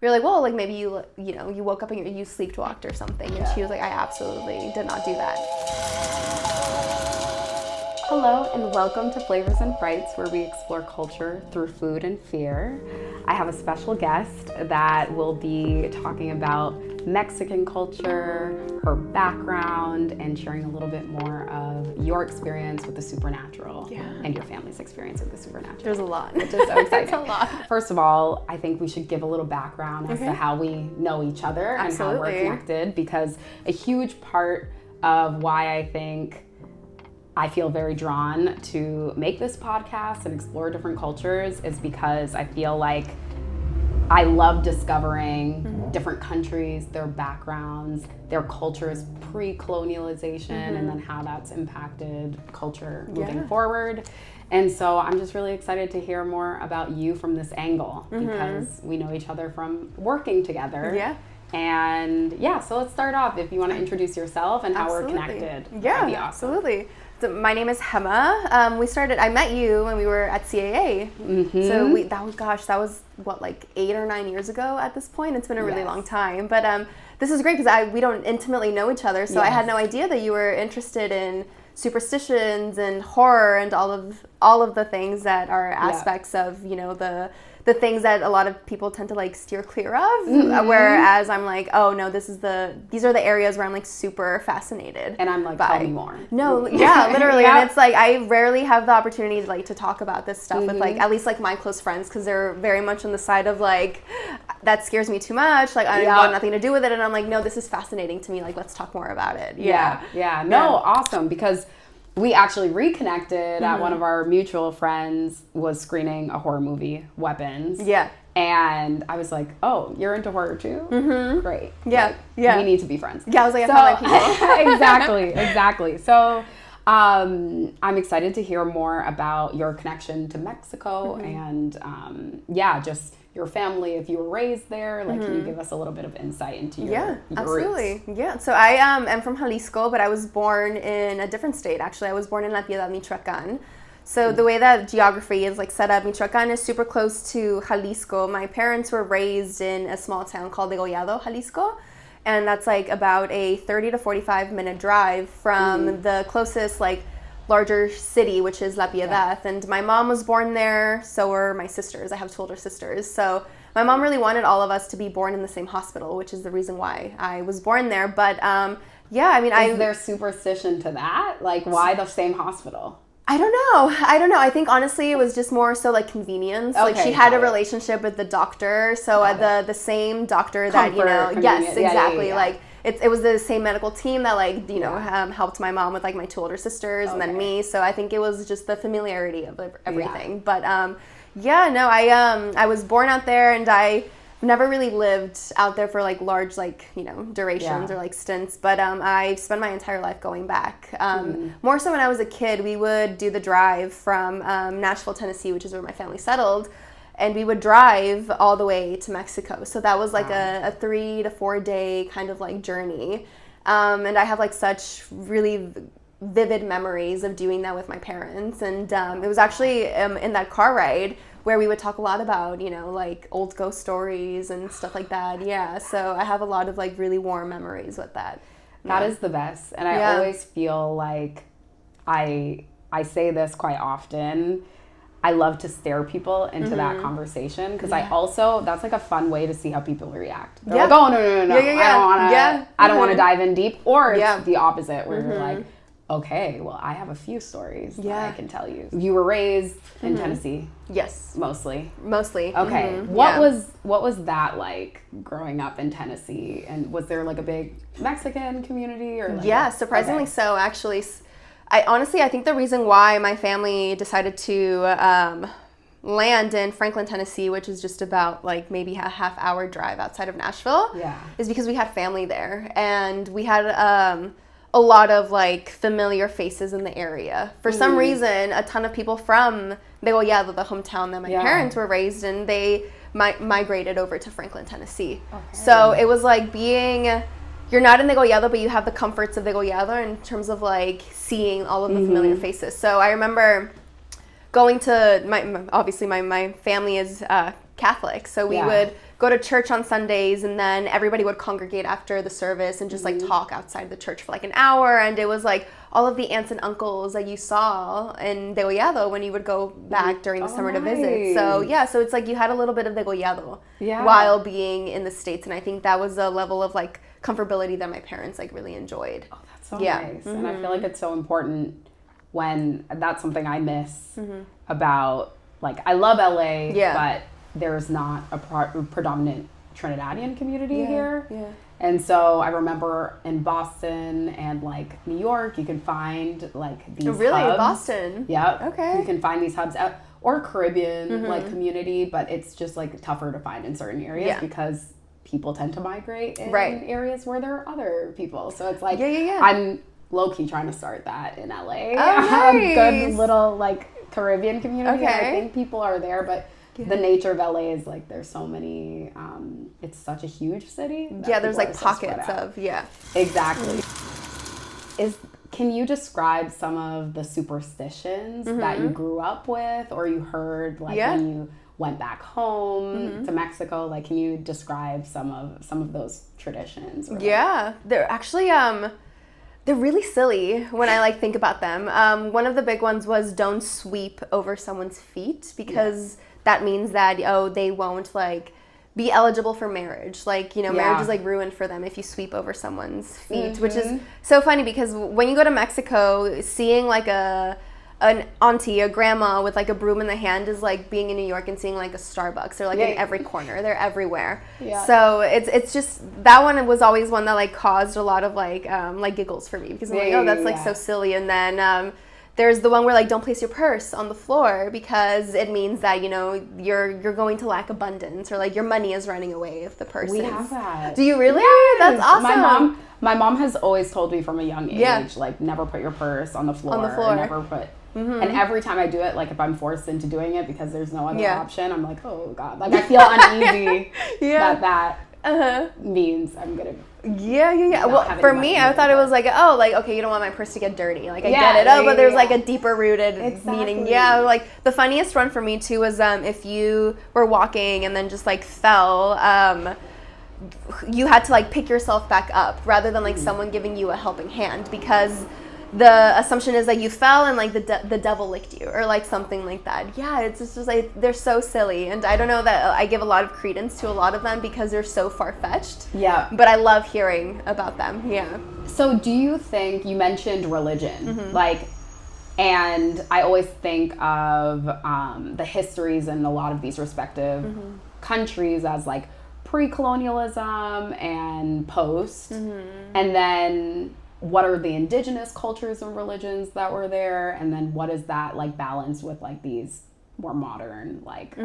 we were like, well, like maybe you woke up and you sleepwalked or something. And she was like, I absolutely did not do that. Hello and welcome to Flavors and Frights, where we explore culture through food and fear. I have a special guest that will be talking about Mexican culture, her background, and sharing a little bit more of your experience with the supernatural and your family's experience with the supernatural. There's a lot. Which is so exciting. It's a lot. First of all, I think we should give a little background as to how we know each other and how we're connected, because a huge part of why I feel very drawn to make this podcast and explore different cultures is because I feel like I love discovering different countries, their backgrounds, their cultures pre-colonialization, and then how that's impacted culture moving forward. And so I'm just really excited to hear more about you from this angle, because we know each other from working together. Yeah. And so let's start off. If you want to introduce yourself and how we're connected. Yeah, that'd be awesome. Absolutely. So my name is Gemma. I met you when we were at CAA. So that was what, like 8 or 9 years ago at this point. It's been a really long time. But this is great because we don't intimately know each other. So I had no idea that you were interested in superstitions and horror and all of the things that are aspects of, the things that a lot of people tend to like steer clear of, whereas I'm like, oh no, these are the areas where I'm like super fascinated. And I'm like, tell me more. No, yeah, literally. And it's like, I rarely have the opportunity to like to talk about this stuff with like, at least like my close friends, because they're very much on the side of like, that scares me too much. Like I want nothing to do with it. And I'm like, no, this is fascinating to me. Like, let's talk more about it. Awesome. Because we actually reconnected at one of our mutual friends was screening a horror movie, Weapons. Yeah. And I was like, oh, you're into horror too? Great. Yeah. Like, we need to be friends. Yeah, I was like, I found my people. Exactly. So I'm excited to hear more about your connection to Mexico and just your family, if you were raised there. Like, can you give us a little bit of insight into your absolutely. roots? Yeah, so I am from Jalisco, but I was born in a different state, actually. I was born in La Piedad, Michoacan. So the way that geography is like set up, Michoacan is super close to Jalisco. My parents were raised in a small town called Degollado, Jalisco. And that's like about a 30 to 45 minute drive from the closest like larger city, which is La Piedad. And my mom was born there, so were my sisters. I have 2 older sisters. So my mom really wanted all of us to be born in the same hospital, which is the reason why I was born there. But is there superstition to that? Like, why the same hospital? I don't know. I think honestly it was just more so like convenience. Like she had a relationship with the doctor, so the same doctor that yes, exactly. Yeah. Like it was the same medical team that like helped my mom with like my 2 older sisters and then me. So I think it was just the familiarity of everything. But I was born out there, and I never really lived out there for like large durations or like stints, but I spent my entire life going back. More so when I was a kid, we would do the drive from Nashville, Tennessee, which is where my family settled, and we would drive all the way to Mexico. So that was like a 3 to 4 day kind of like journey, and I have like such really vivid memories of doing that with my parents. And it was actually in that car ride where we would talk a lot about, like old ghost stories and stuff like that. Yeah, so I have a lot of like really warm memories with that. That is the best. And I always feel like I say this quite often. I love to stare people into that conversation, because that's like a fun way to see how people react. They're like, oh, no. I don't want to dive in deep. Or it's the opposite, where you're like, okay, well, I have a few stories that I can tell you. You were raised in Tennessee? Yes. Mostly? Okay. What was that like growing up in Tennessee? And was there like a big Mexican community? Or surprisingly so, actually. I think the reason why my family decided to land in Franklin, Tennessee, which is just about like maybe a half-hour drive outside of Nashville, is because we had family there. And we had a lot of like familiar faces in the area. For some reason, a ton of people from Degollado, the hometown that my parents were raised in, they migrated over to Franklin, Tennessee. Okay. So it was like you're not in Degollado, but you have the comforts of Degollado in terms of like seeing all of the familiar faces. So I remember going to obviously my family is Catholic, so we would go to church on Sundays, and then everybody would congregate after the service and just like talk outside the church for like an hour, and it was like all of the aunts and uncles that you saw in degollado when you would go back during the summer to visit. So so it's like you had a little bit of degollado while being in the States, and I think that was a level of like comfortability that my parents like really enjoyed. Oh, that's so nice. And I feel like it's so important when that's something I miss about, like, I love LA, but there's not a predominant Trinidadian community here. And so I remember in Boston and like New York, you can find like these hubs. Boston? Yeah. Okay. You can find these hubs or Caribbean like community, but it's just like tougher to find in certain areas because people tend to migrate in areas where there are other people. So it's like I'm low-key trying to start that in LA. Nice. A good little like Caribbean community. I think people are there, but the nature of LA is like there's so many, it's such a huge city. There's like pockets of, Exactly. Can you describe some of the superstitions that you grew up with or you heard like when you went back home to Mexico? Like, can you describe some of those traditions? They're actually, they're really silly when I like think about them. One of the big ones was don't sweep over someone's feet because that means that, they won't like be eligible for marriage. Like, marriage is like ruined for them if you sweep over someone's feet, which is so funny because when you go to Mexico, seeing like an auntie, a grandma with like a broom in the hand is like being in New York and seeing like a Starbucks. They're like in every corner. They're everywhere. So it's just, that one was always one that like caused a lot of like giggles for me because I'm like, oh, that's like so silly. And then there's the one where like don't place your purse on the floor because it means that you're going to lack abundance or like your money is running away if the purse. We have that. Do you really? Yes. That's awesome. My mom has always told me from a young age, like never put your purse on the floor. Never put. And every time I do it, like if I'm forced into doing it because there's no other option, I'm like, oh God, like I feel uneasy that means I'm gonna. Well, for me, I thought it was like, okay, you don't want my purse to get dirty. Like I get it. But there's like a deeper rooted meaning. Like the funniest one for me too was if you were walking and then just like fell. You had to like pick yourself back up rather than like someone giving you a helping hand because the assumption is that you fell and like the devil licked you or like something like that. It's just like they're so silly, and I don't know that I give a lot of credence to a lot of them because they're so far-fetched. But I love hearing about them. So do you think, you mentioned religion, like, and I always think of the histories in a lot of these respective countries as like pre-colonialism and post, and then what are the indigenous cultures and religions that were there, and then what is that like balance with like these more modern like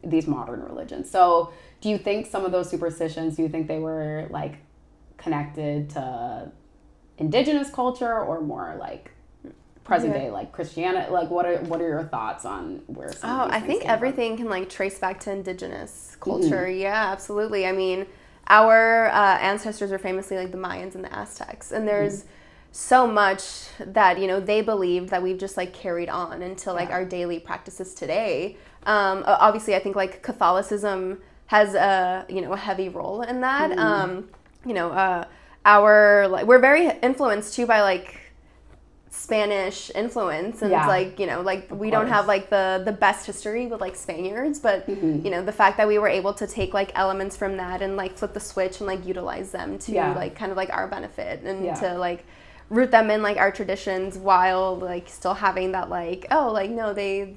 these modern religions. So do you think some of those superstitions, do you think they were like connected to indigenous culture or more like present day like Christianity? Like what are your thoughts on where some of these I think everything can like trace back to indigenous culture. Absolutely. I mean, our ancestors were famously like the Mayans and the Aztecs, and there's so much that they believed that we've just like carried on into like our daily practices today. Obviously, I think like Catholicism has a heavy role in that. We're very influenced too by like Spanish influence, and it's like we don't have like the best history with like Spaniards, but the fact that we were able to take like elements from that and like flip the switch and like utilize them to like kind of like our benefit and to like root them in like our traditions while like still having that like they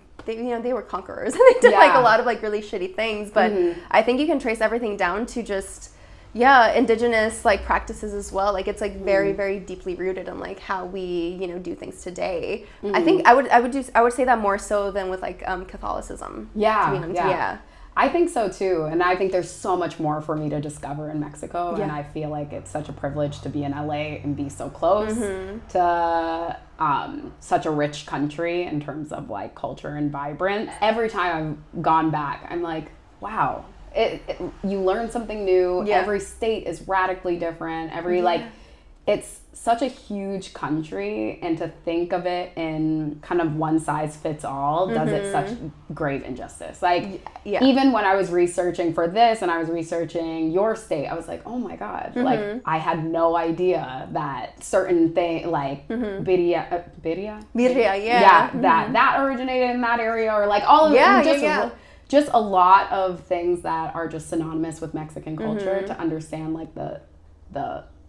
were conquerors and they did like a lot of like really shitty things, but I think you can trace everything down to just indigenous like practices as well. Like it's like very, very deeply rooted in like how we, do things today. I think I would say that more so than with like Catholicism. I think so too. And I think there's so much more for me to discover in Mexico. And I feel like it's such a privilege to be in LA and be so close to such a rich country in terms of like culture and vibrance. Every time I've gone back, I'm like, wow. You learn something new. Every state is radically different. Every like it's such a huge country, and to think of it in kind of one size fits all does it such grave injustice. Like, even when I was researching for this and I was researching your state, I was like, oh my God, like I had no idea that certain thing, like birria, that originated in that area, or like all of it. Just a lot of things that are just synonymous with Mexican culture, to understand like the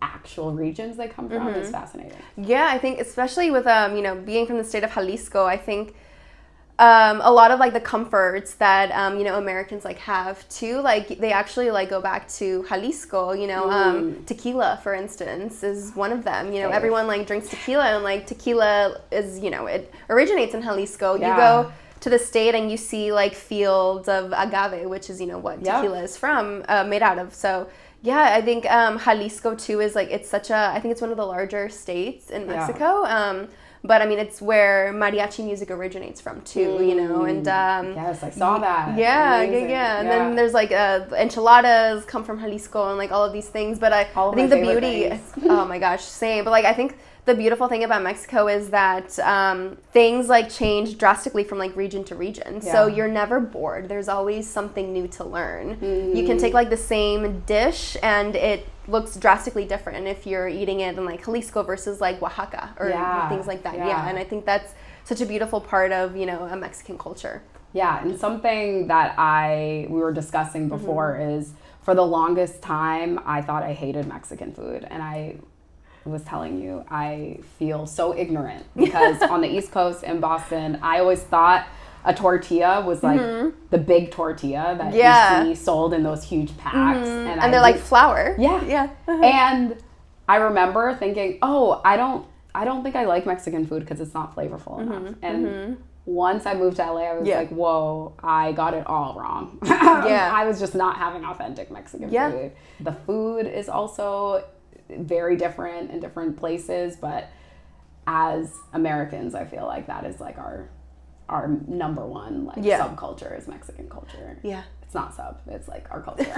actual regions they come from is fascinating. Yeah, I think especially with being from the state of Jalisco, I think a lot of like the comforts that Americans like have too, like they actually like go back to Jalisco. Tequila, for instance, is one of them. Everyone like drinks tequila, and like tequila is it originates in Jalisco. You go to the state and you see like fields of agave, which is what tequila is from, made out of. So yeah, I think Jalisco too is like, it's such a, I think it's one of the larger states in Mexico. But I mean, it's where mariachi music originates from too, and yes, I saw that. Yeah. And then there's like enchiladas come from Jalisco, and like all of these things. But I think the beauty, oh my gosh, same. But like I think the beautiful thing about Mexico is that things like change drastically from like region to region. Yeah. So you're never bored. There's always something new to learn. You can take like the same dish and it looks drastically different if you're eating it in like Jalisco versus like Oaxaca or things like that. Yeah. And I think that's such a beautiful part of, a Mexican culture. Yeah. And something that we were discussing before is, for the longest time, I thought I hated Mexican food. And I was telling you, I feel so ignorant because on the East Coast in Boston, I always thought a tortilla was like the big tortilla that you see sold in those huge packs. And they're like flour. Yeah. And I remember thinking, I don't think I like Mexican food because it's not flavorful enough. And once I moved to LA, I was like, whoa, I got it all wrong. I was just not having authentic Mexican food. The food is also very different in different places, but as Americans, I feel like that is like our number one like subculture is Mexican culture. Yeah, it's not sub, it's like our culture.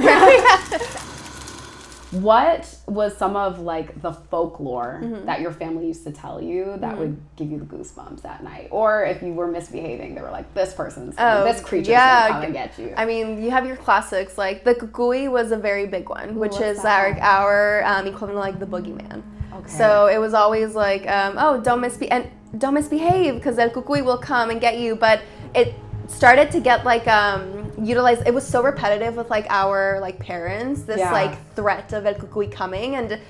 What was some of like the folklore that your family used to tell you that would give you the goosebumps at night? Or if you were misbehaving, they were like, this creature's gonna come and get you. I mean, you have your classics, like the cucuy was a very big one, which is our equivalent to like the boogeyman. Okay. So it was always like, don't misbehave because el cucuy will come and get you. But it started to get like utilized. It was so repetitive with like our like parents, this like threat of el cucuy coming, and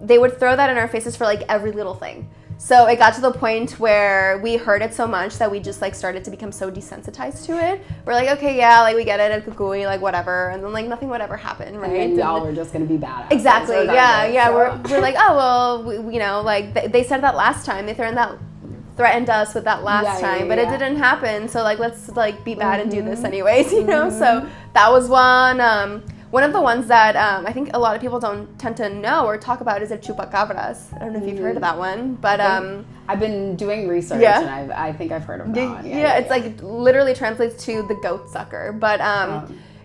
they would throw that in our faces for like every little thing. So it got to the point where we heard it so much that we just like started to become so desensitized to it. We're like, okay, like we get it, el cucuy, like whatever, and then like nothing would ever happen, right? And y'all were just gonna be bad. Exactly. So. We're like, like they said that last time. They threatened us with that last time, but it didn't happen. So like, let's like be bad and do this anyways, So that was one. One of the ones that I think a lot of people don't tend to know or talk about is el chupacabras. I don't know if you've heard of that one, but I've been doing research and I think I've heard of that one. It's like literally translates to the goat sucker, but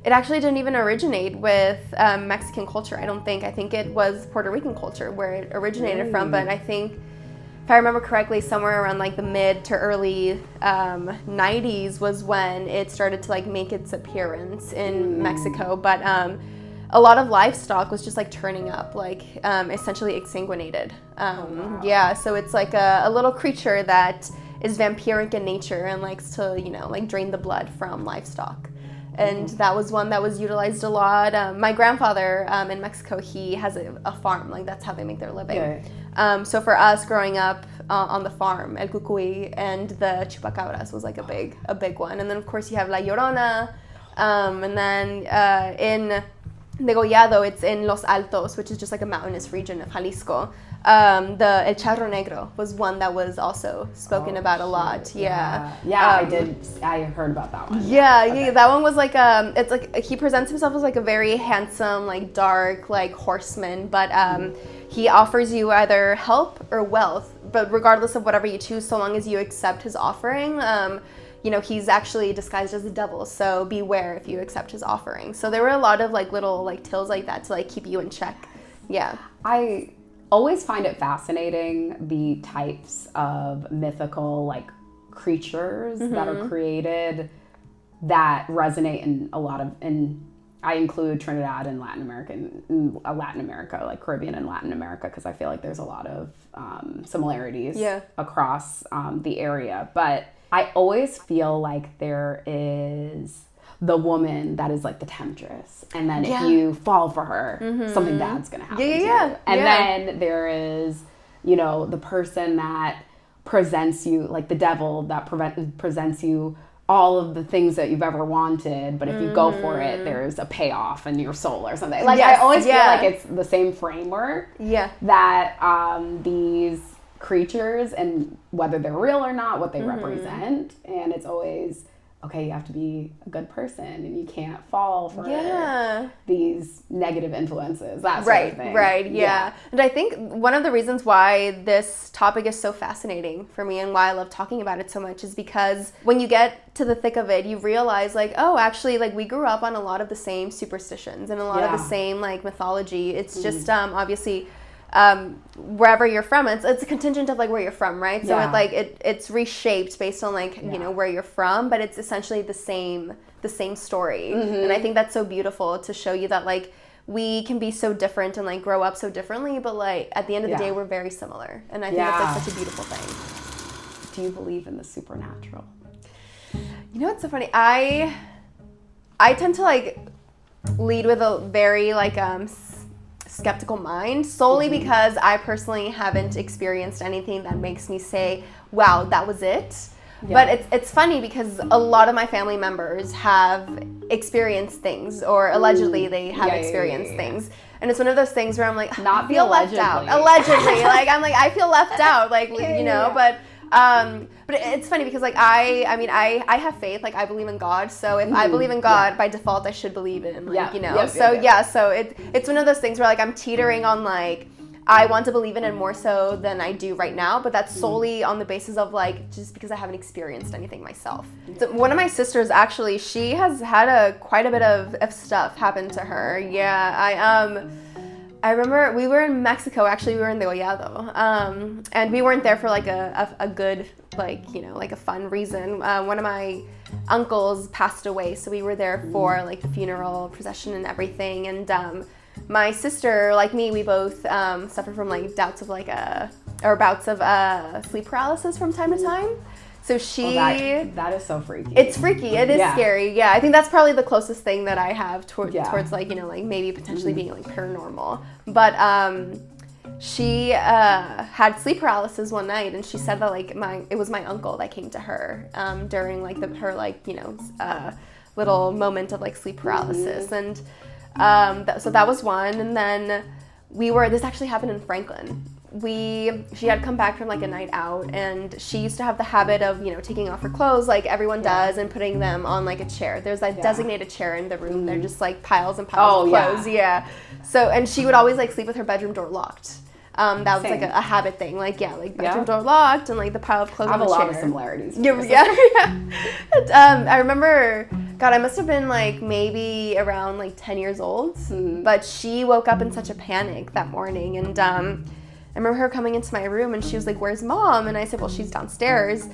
it actually didn't even originate with Mexican culture. I don't think. I think it was Puerto Rican culture where it originated from, but I think, if I remember correctly, somewhere around like the mid to early 90s was when it started to like make its appearance in Mexico. But a lot of livestock was just like turning up, like essentially exsanguinated. So it's like a little creature that is vampiric in nature and likes to, like drain the blood from livestock. And that was one that was utilized a lot. My grandfather in Mexico, he has a farm. Like that's how they make their living. So for us growing up on the farm, el cucuy and the chupacabras was like a big one. And then of course you have La Llorona. And then in Degollado, it's in Los Altos, which is just like a mountainous region of Jalisco. The El Charro Negro was one that was also spoken about a lot. I heard about that one. That one was like it's like he presents himself as like a very handsome, like dark, like horseman, but he offers you either help or wealth, but regardless of whatever you choose, so long as you accept his offering, he's actually disguised as the devil, so beware if you accept his offering. So there were a lot of like little like tales like that to like keep you in check. Yeah. always find it fascinating the types of mythical like creatures that are created that resonate in a lot of, and I include Trinidad and Latin America, like Caribbean and Latin America, because I feel like there's a lot of similarities across the area. But I always feel like there is the woman that is like the temptress, and then if you fall for her, something bad's gonna happen to you. And then there is, you know, the person that presents you, like the devil that presents you all of the things that you've ever wanted, but if you go for it, there's a payoff in your soul or something. Like I always feel like it's the same framework that these creatures, and whether they're real or not, what they represent, and it's always, okay, you have to be a good person and you can't fall for these negative influences, that sort of thing. And I think one of the reasons why this topic is so fascinating for me and why I love talking about it so much is because when you get to the thick of it, you realize like, oh, actually, like we grew up on a lot of the same superstitions and a lot of the same like mythology. It's just obviously wherever you're from, it's a contingent of like where you're from, right? So it's reshaped based on like you know where you're from, but it's essentially the same story. And I think that's so beautiful to show you that like we can be so different and like grow up so differently, but like at the end of the day we're very similar, and I think that's like such a beautiful thing. Do you believe in the supernatural? You know what's so funny? I tend to like lead with a very like skeptical mind, solely because I personally haven't experienced anything that makes me say, wow, that was it. But it's funny because a lot of my family members have experienced things, or allegedly they have experienced things. And it's one of those things where I'm like, I feel left out. Allegedly. Like I'm like, I feel left out, like you know, but it's funny because like I have faith, like I believe in God, so if I believe in God, by default I should believe in like you know. So it's one of those things where like I'm teetering on like I want to believe in it more so than I do right now, but that's solely on the basis of like just because I haven't experienced anything myself. So one of my sisters, actually, she has had quite a bit of stuff happen to her. I remember we were in Mexico, actually we were in Degollado, and we weren't there for like a good, like, you know, like a fun reason. One of my uncles passed away, so we were there for like the funeral procession and everything, and my sister, like me, we both suffer from like bouts of sleep paralysis from time to time. So she... that is so freaky. It's freaky. It is scary. Yeah, I think that's probably the closest thing that I have towards like, you know, like maybe potentially being like paranormal. But she had sleep paralysis one night, and she said that like it was my uncle that came to her during like her like, you know, little moment of like sleep paralysis. And so that was one. And then this actually happened in Franklin. She had come back from like a night out, and she used to have the habit of, you know, taking off her clothes like everyone does and putting them on like a chair. There's like designated chair in the room. They're just like piles and piles of clothes. So, and she would always like sleep with her bedroom door locked. That was like a habit thing. Like, like bedroom door locked and like the pile of clothes on the chair. I have a lot of similarities. I remember, God, I must have been like maybe around like 10 years old, but she woke up in such a panic that morning, and I remember her coming into my room, and she was like, "Where's Mom?" And I said, "Well, she's downstairs."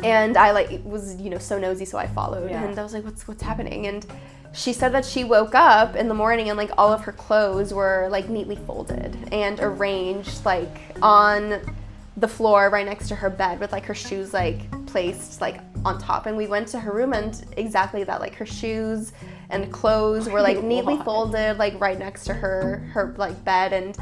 And I like was, you know, so nosy, so I followed, and I was like, "What's happening?" And she said that she woke up in the morning and like all of her clothes were like neatly folded and arranged like on the floor right next to her bed, with like her shoes like placed like on top. And we went to her room, and exactly that, like her shoes and clothes were like neatly folded like right next to her like bed. And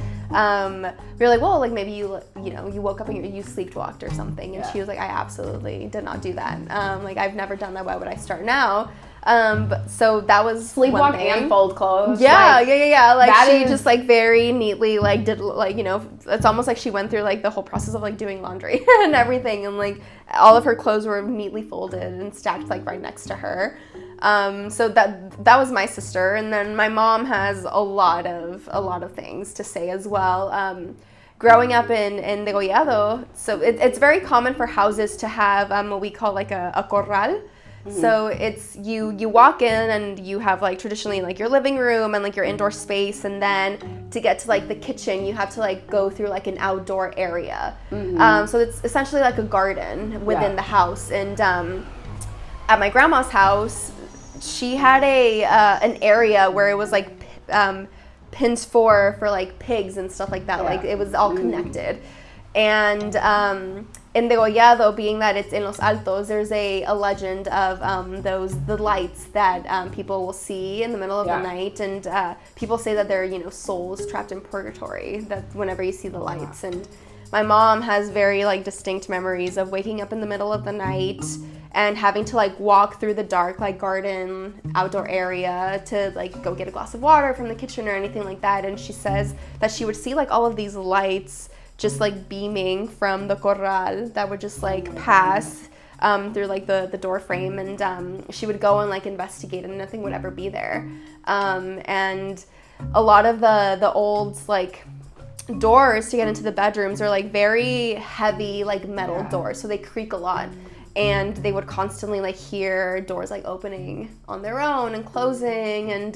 we were like, well, like maybe you woke up and you sleepwalked or something. And she was like, I absolutely did not do that. Like I've never done that. Why would I start now? But so that was sleepwalk and fold clothes. Like she just like very neatly like did, like, you know, it's almost like she went through like the whole process of like doing laundry and everything, and like all of her clothes were neatly folded and stacked like right next to her. So that was my sister. And then my mom has a lot of things to say as well. Growing up in Degollado, so it's very common for houses to have what we call like a corral. So it's you walk in and you have like traditionally like your living room and like your indoor space, and then to get to like the kitchen you have to like go through like an outdoor area. So it's essentially like a garden within the house. And at my grandma's house, she had an area where it was like pins for like pigs and stuff like that. Like it was all connected. And in Degollado, being that it's in Los Altos, there's a legend of the lights that people will see in the middle of the night, and people say that they're souls trapped in purgatory. That whenever you see the lights, and my mom has very like distinct memories of waking up in the middle of the night and having to like walk through the dark like garden outdoor area to like go get a glass of water from the kitchen or anything like that. And she says that she would see like all of these lights just like beaming from the corral that would just like pass through like the door frame, and she would go and like investigate, and nothing would ever be there. And a lot of the old like doors to get into the bedrooms are like very heavy like metal doors, so they creak a lot, and they would constantly like hear doors like opening on their own and closing. And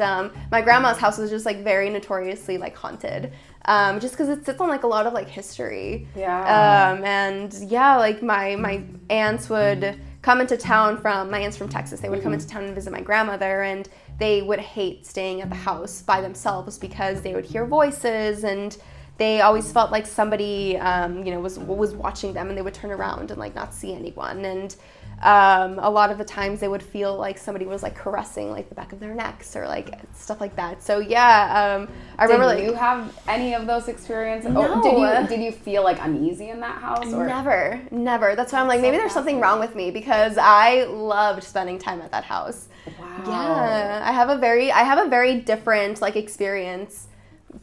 my grandma's house was just like very notoriously like haunted, just because it sits on like a lot of like history. And like my aunts would come into town my aunts from Texas, they would come into town and visit my grandmother, and they would hate staying at the house by themselves because they would hear voices, and they always felt like somebody, was watching them, and they would turn around and like not see anyone. And a lot of the times they would feel like somebody was like caressing like the back of their necks or like stuff like that. So I remember like. Did you have any of those experiences? No. Did you feel like uneasy in that house? Or? Never. That's why I'm like, maybe there's something wrong with me, because I loved spending time at that house. Wow. Yeah, I have a very different like experience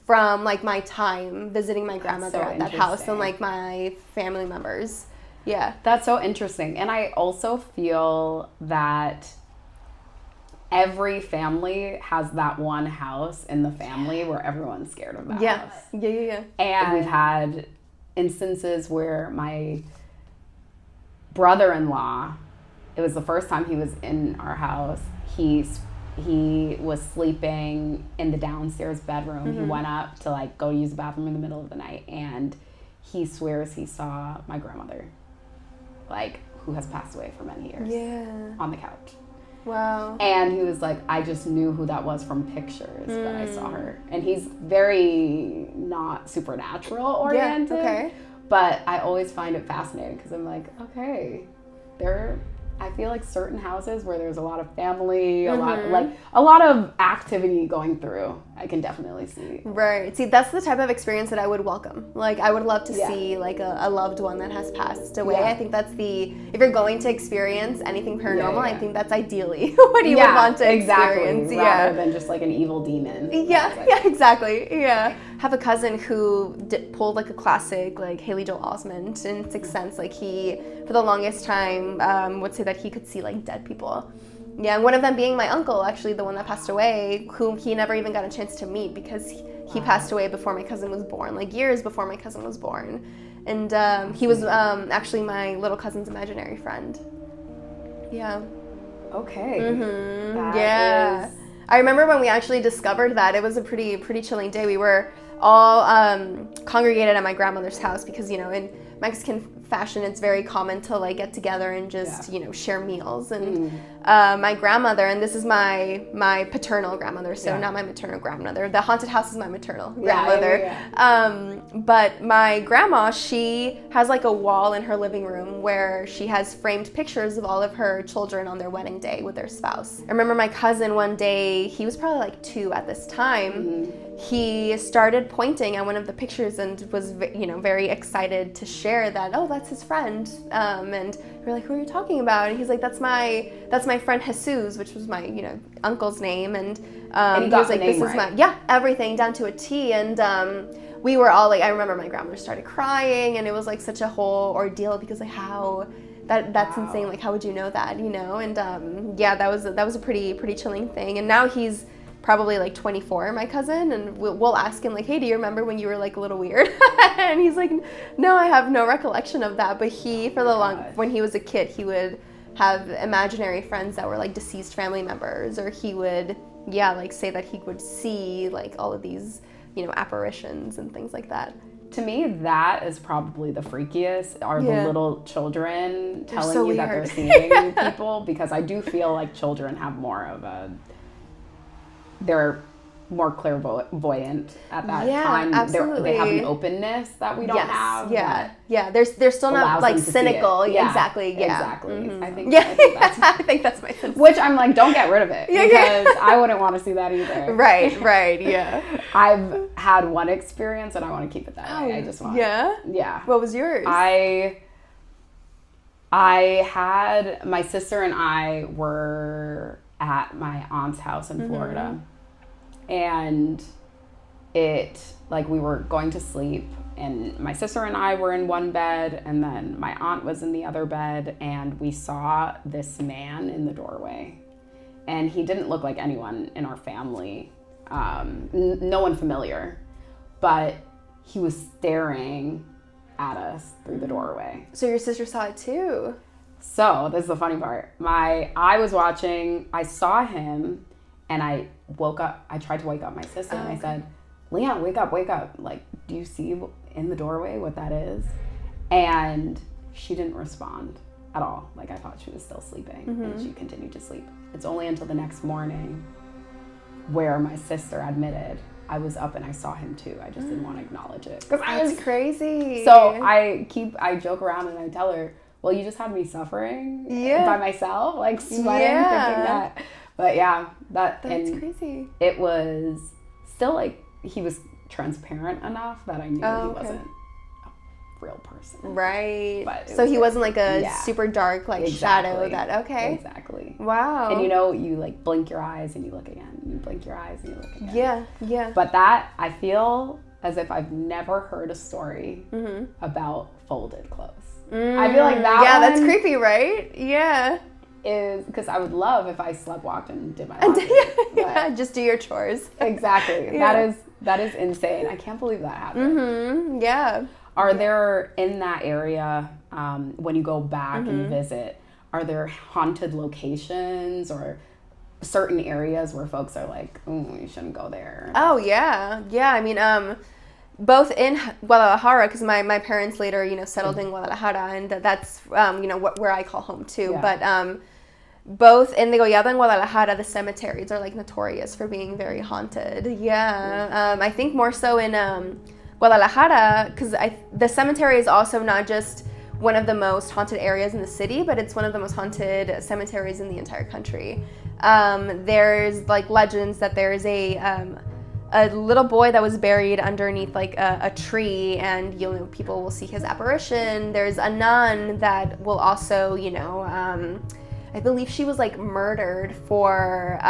from like my time visiting my grandmother at that house and like my family members. Yeah. That's so interesting. And I also feel that every family has that one house in the family where everyone's scared of that house. Yeah. And we've had instances where my brother-in-law, it was the first time he was in our house, he was sleeping in the downstairs bedroom. He went up to like go use the bathroom in the middle of the night, and he swears he saw my grandmother, like, who has passed away for many years, on the couch. Wow. And he was like, I just knew who that was from pictures, but I saw her. And he's very not supernatural oriented. Yeah, okay. But I always find it fascinating because I'm like, okay, I feel like certain houses where there's a lot of family, a lot of activity going through, I can definitely see. Right. See, that's the type of experience that I would welcome. Like, I would love to see like a loved one that has passed away. I think that's if you're going to experience anything paranormal, I think that's ideally what you would want to experience. Rather than just like an evil demon. Yeah, exactly. Yeah. I have a cousin who pulled like a classic like Haley Joel Osment in Sixth Sense. Like he, for the longest time, would say that he could see like dead people. Yeah, and one of them being my uncle, actually, the one that passed away, whom he never even got a chance to meet because he passed away before my cousin was born, like years before my cousin was born. And he was actually my little cousin's imaginary friend. Yeah. Okay. Yeah. I remember when we actually discovered that, it was a pretty chilling day. We were all congregated at my grandmother's house because, in Mexican fashion, it's very common to like get together and just share meals. And my grandmother, and this is my paternal grandmother, so not my maternal grandmother. The haunted house is my maternal grandmother. But my grandma, she has like a wall in her living room where she has framed pictures of all of her children on their wedding day with their spouse. I remember my cousin one day, he was probably like 2 at this time. He started pointing at one of the pictures and was very excited to share that, oh, that's his friend. And we're like, who are you talking about? And he's like, that's my friend Jesus, which was my uncle's name. And he was like, this is my everything down to a T. And we were all like, I remember my grandmother started crying, and it was like such a whole ordeal because like how that's insane. Like, how would you know that? And that was a pretty chilling thing. And now he's probably like 24, my cousin, and we'll ask him like, hey, do you remember when you were like a little weird? And he's like, no, I have no recollection of that. But he, when he was a kid, he would have imaginary friends that were like deceased family members, or he would, like say that he would see like all of these, apparitions and things like that. To me, that is probably the freakiest, are the little children telling you that they're seeing people, because I do feel like children have more of they're more clairvoyant at that time. Absolutely. They have an openness that we don't have. They're still not like cynical. Exactly. Mm-hmm. I think that's my sense. Which I'm like, don't get rid of it, because I wouldn't want to see that either. Right. Yeah. I've had one experience and I want to keep it that way. I just want. Yeah. What was yours? I had, my sister and I were at my aunt's house in Florida. And we were going to sleep, and my sister and I were in one bed, and then my aunt was in the other bed, and we saw this man in the doorway. And he didn't look like anyone in our family, no one familiar, but he was staring at us through the doorway. So your sister saw it too? So this is the funny part. I was watching, I saw him, and I woke up. I tried to wake up my sister, and I said, Leon, wake up. Like, do you see in the doorway what that is? And she didn't respond at all. Like, I thought she was still sleeping, and she continued to sleep. It's only until the next morning where my sister admitted, I was up and I saw him too. I just didn't want to acknowledge it. That's crazy. So I joke around and I tell her, well, you just had me suffering by myself, like sweating, thinking that. But that's crazy. It was still like, he was transparent enough that I knew he wasn't a real person. Right. But so he wasn't like a super dark shadow that, Exactly. Wow. And you like blink your eyes and you look again. You blink your eyes and you look again. Yeah. But that, I feel as if I've never heard a story about folded clothes. I feel like that that's creepy, right? Yeah. Is because I would love if I walked and did my laundry. Just do your chores. Exactly. That is insane. I can't believe that happened. Yeah. Are there, in that area, when you go back and visit, are there haunted locations or certain areas where folks are like, "Ooh, you shouldn't go there"? Oh yeah. I mean, both in Guadalajara, because my parents later, settled in Guadalajara, and that's, where I call home too. Yeah. But both in Degollado and Guadalajara, the cemeteries are like notorious for being very haunted. Yeah. I think more so in Guadalajara, because the cemetery is also not just one of the most haunted areas in the city, but it's one of the most haunted cemeteries in the entire country. There's like legends that there's a little boy that was buried underneath like a tree, and people will see his apparition. There's a nun that will also, I believe she was like murdered for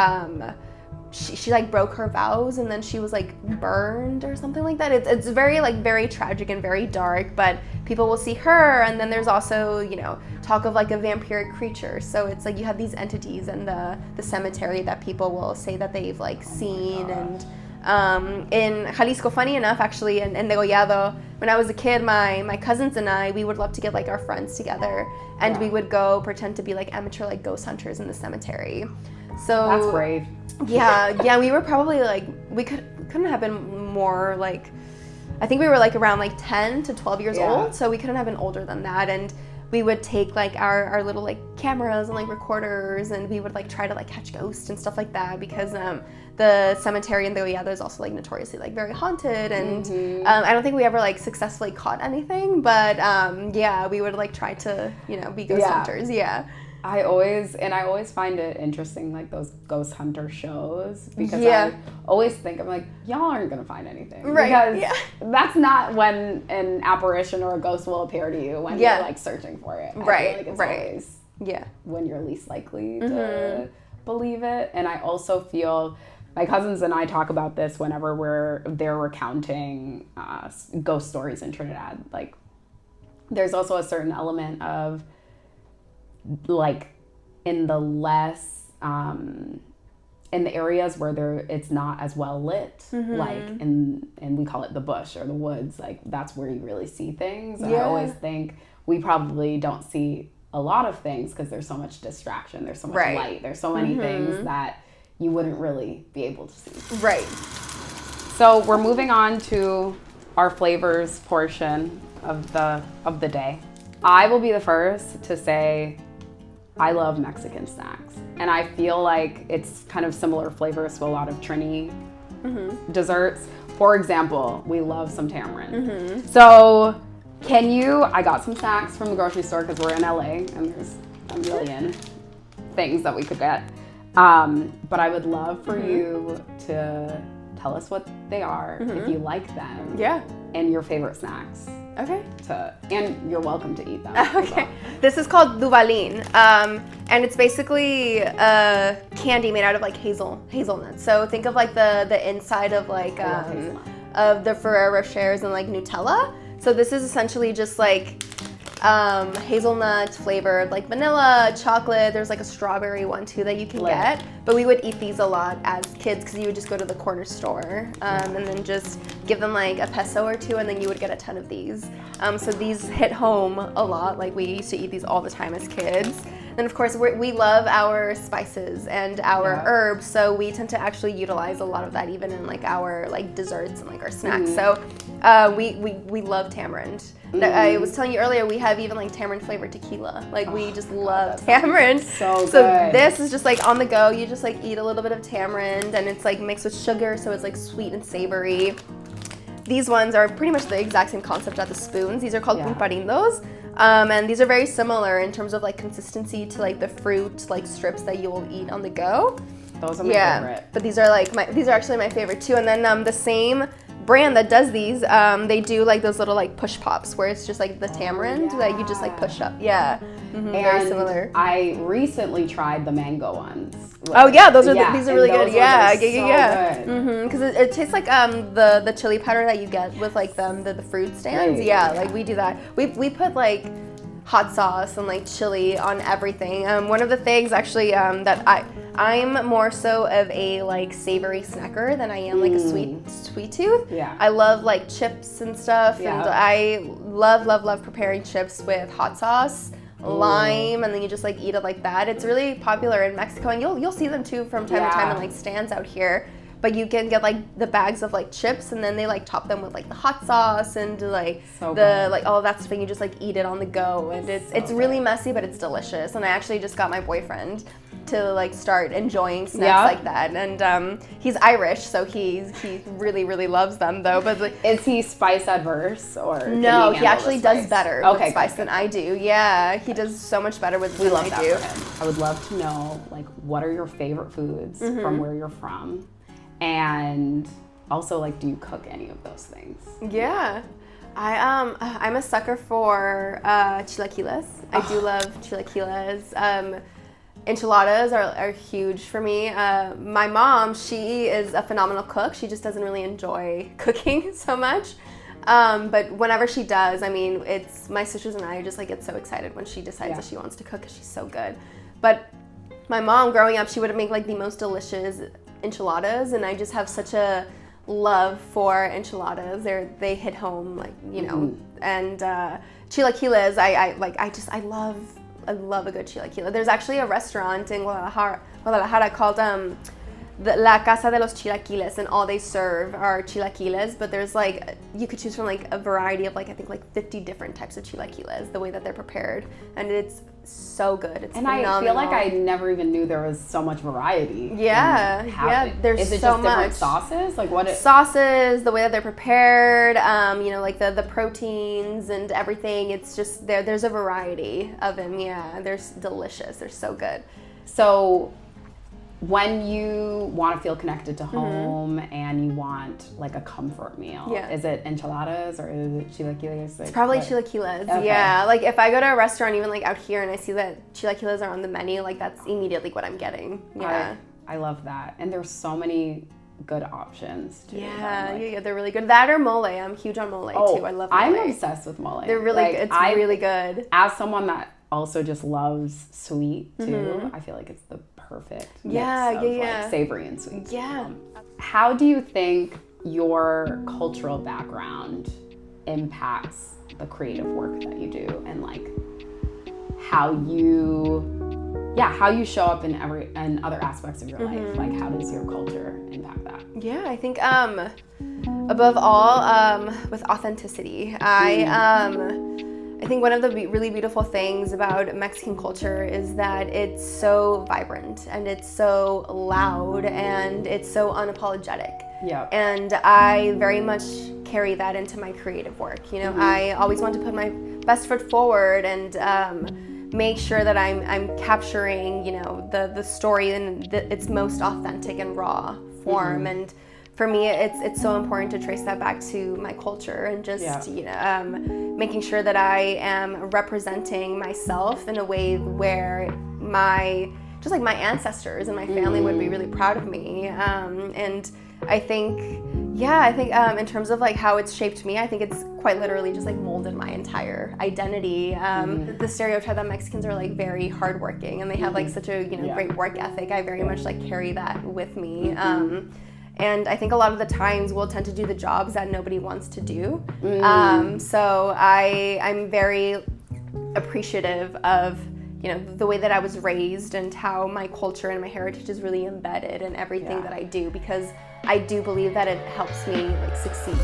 she like broke her vows, and then she was like burned or something like that. It's very like very tragic and very dark, but people will see her. And then there's also talk of like a vampiric creature. So it's like you have these entities in the cemetery that people will say that they've like seen. And in Jalisco, funny enough, actually, in Degollado, when I was a kid, my cousins and I, we would love to get like our friends together, and we would go pretend to be like amateur like ghost hunters in the cemetery. So that's brave. Yeah, we were probably like, we couldn't have been more like, I think we were like around like 10 to 12 years old, so we couldn't have been older than that. And we would take like our little like cameras and like recorders, and we would like try to like catch ghosts and stuff like that, because the cemetery in Degollado is also like notoriously like very haunted, and I don't think we ever like successfully caught anything, but we would like try to be ghost hunters. I always find it interesting, like those ghost hunter shows, because I always think, I'm like, y'all aren't gonna find anything, right? Because that's not when an apparition or a ghost will appear to you, when you're like searching for it. Right. I feel like it's always when you're least likely to believe it. And I also feel, my cousins and I talk about this whenever they're recounting ghost stories in Trinidad. Like, there's also a certain element of like in the less in the areas where it's not as well lit, like and we call it the bush or the woods, like that's where you really see things. And I always think we probably don't see a lot of things because there's so much distraction, there's so much light, there's so many things that you wouldn't really be able to see. Right. So we're moving on to our flavors portion of the day. I will be the first to say I love Mexican snacks. And I feel like it's kind of similar flavors to a lot of Trini desserts. For example, we love some tamarind. So I got some snacks from the grocery store because we're in LA and there's a million things that we could get. But I would love for you to tell us what they are, if you like them. Yeah. And your favorite snacks. Okay. And you're welcome to eat them. Okay. This is called Duvalin, and it's basically a candy made out of like hazelnuts. So think of like the inside of like of the Ferrero Rochers and like Nutella. So this is essentially just like hazelnut flavored, like vanilla, chocolate. There's like a strawberry one too that you can get. But we would eat these a lot as kids because you would just go to the corner store and then just give them like a peso or two, and then you would get a ton of these. So these hit home a lot. Like we used to eat these all the time as kids. And of course, we love our spices and our herbs, so we tend to actually utilize a lot of that even in like our like desserts and like our snacks. So we love tamarind. I was telling you earlier, we have even like tamarind flavored tequila. Like we just love tamarind. So this is just like on the go. You just like eat a little bit of tamarind, and it's like mixed with sugar, so it's like sweet and savory. These ones are pretty much the exact same concept as the spoons. These are called pulparindos. And these are very similar in terms of like consistency to like the fruit like strips that you will eat on the go. Those are my favorite. But these are actually my favorite too. And then the same brand that does these, they do like those little like push pops where it's just like the tamarind that you just like push up. Yeah. Very similar. I recently tried the mango ones. Oh yeah, these are really good. Yeah. Because it tastes like the chili powder that you get with like the fruit stands. Like we do that. We put like hot sauce and like chili on everything. One of the things actually that I'm more so of a like savory snacker than I am like a sweet tooth. Yeah. I love like chips and stuff, and I love preparing chips with hot sauce, lime, and then you just like eat it like that. It's really popular in Mexico, and you'll see them too from time to time in like stands out here. But you can get like the bags of like chips, and then they like top them with like the hot sauce and like like all of that stuff, and you just like eat it on the go, and it's really messy, but it's delicious. And I actually just got my boyfriend to like start enjoying snacks like that, and he's Irish, so he really loves them though. But like, is he spice adverse or no? He actually does better with spice than I do. Yeah, he does so much better with than I do. I would love to know like what are your favorite foods from where you're from. And also, like, do you cook any of those things? Yeah. I'm a sucker for chilaquiles. I do love chilaquiles. Enchiladas are huge for me. My mom, she is a phenomenal cook. She just doesn't really enjoy cooking so much. But whenever she does, I mean, it's my sisters and I just like get so excited when she decides that she wants to cook because she's so good. But my mom, growing up, she would make like the most delicious enchiladas, and I just have such a love for enchiladas. They hit home, like, you know. And chilaquiles, I love a good chilaquile. There's actually a restaurant in Guadalajara called La Casa de los Chilaquiles, and all they serve are chilaquiles, but there's like, you could choose from like a variety of like, I think like 50 different types of chilaquiles, the way that they're prepared, and it's so good. It's phenomenal. I feel like I never even knew there was so much variety. There's Is it so just much. Different sauces? Like what? Sauces, the way that they're prepared, you know, like the proteins and everything. It's just there's a variety of them. Yeah, they're delicious. They're so good. So when you want to feel connected to home and you want like a comfort meal, is it enchiladas or is it chilaquiles? It's probably chilaquiles. Okay. Yeah, like if I go to a restaurant, even like out here, and I see that chilaquiles are on the menu, like that's immediately what I'm getting. Yeah, I love that, and there's so many good options too. Yeah, they're really good. That or mole. I'm huge on mole too. I love mole. I'm obsessed with mole. They're really good. It's really good. As someone that also just loves sweet too, I feel like it's the perfect mix of like savory and sweet. Yeah. How do you think your cultural background impacts the creative work that you do, and like how you show up in other aspects of your life. Like, how does your culture impact that? Yeah, I think above all, with authenticity. I think one of the really beautiful things about Mexican culture is that it's so vibrant and it's so loud and it's so unapologetic. Yeah. And I very much carry that into my creative work. You know, I always want to put my best foot forward and make sure that I'm capturing, you know, the story in its most authentic and raw form. And for me, it's so important to trace that back to my culture and just, you know, making sure that I am representing myself in a way where my ancestors and my family would be really proud of me. And I think in terms of like how it's shaped me, I think it's quite literally just like molded my entire identity. The stereotype that Mexicans are like very hardworking and they have like such a, you know, great work ethic. I very much like carry that with me. And I think a lot of the times we'll tend to do the jobs that nobody wants to do. So I'm very appreciative of, you know, the way that I was raised and how my culture and my heritage is really embedded in everything that I do, because I do believe that it helps me like succeed.